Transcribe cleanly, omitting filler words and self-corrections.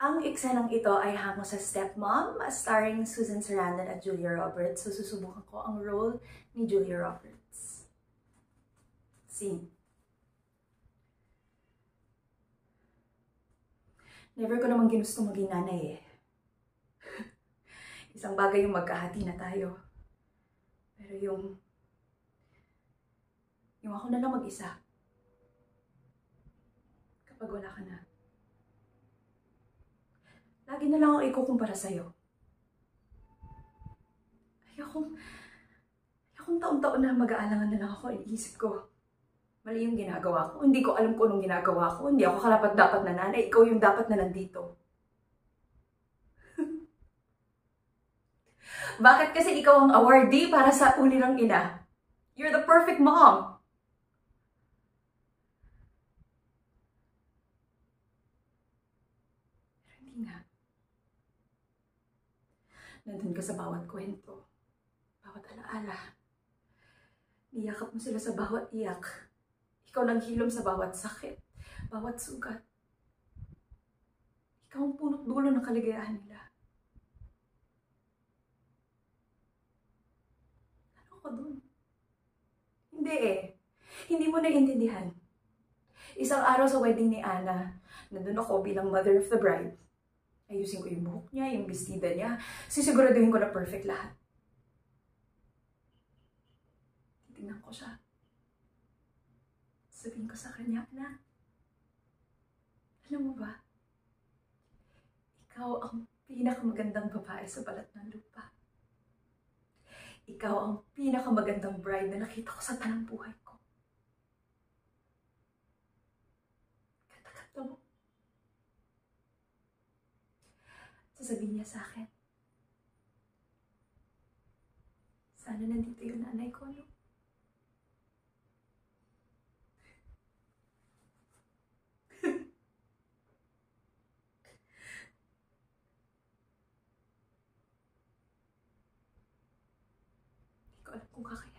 Ang eksenang ito ay hango sa Stepmom, starring Susan Sarandon at Julia Roberts. So, susubukan ko ang role ni Julia Roberts. Scene. Never ko naman ginusto maging nanay eh. Isang bagay yung magkahati na tayo. Pero yung ako na lang mag-isa. Kapag wala ka na. Lagi na lang ako ikukumpara sa'yo. Ayokong taon-taon na mag-aalangan na lang ako. Iniisip ko, mali yung ginagawa ko. Hindi ko alam kung anong ginagawa ko. Hindi ako karapat-dapat na nanay. Ikaw yung dapat na nandito. Bakit kasi ikaw ang awardee para sa ulirang ina? You're the perfect mom. Pero hindi nga. Nandun ka sa bawat kwento, bawat alaala. Niyakap mo sila sa bawat iyak. Ikaw naghilom sa bawat sakit, bawat sugat. Ikaw ang punot dulo ng kaligayahan nila. Ano ko dun? Hindi eh. Hindi mo naiintindihan. Isang araw sa wedding ni Anna, nandun ako bilang mother of the bride. Ayusin ko yung buhok niya, yung bestida niya. Sisiguraduhin ko na perfect lahat. Titingnan ko siya. Sabihin ko sa kanya, na, alam mo ba, ikaw ang pinakamagandang babae sa balat ng lupa. Ikaw ang pinakamagandang bride na nakita ko sa tanang buhay ko. Kata-kata mo. Sasabihin niya sa akin, sana nandito yung nanay ko, no? Hindi ko alam kung kakayanin.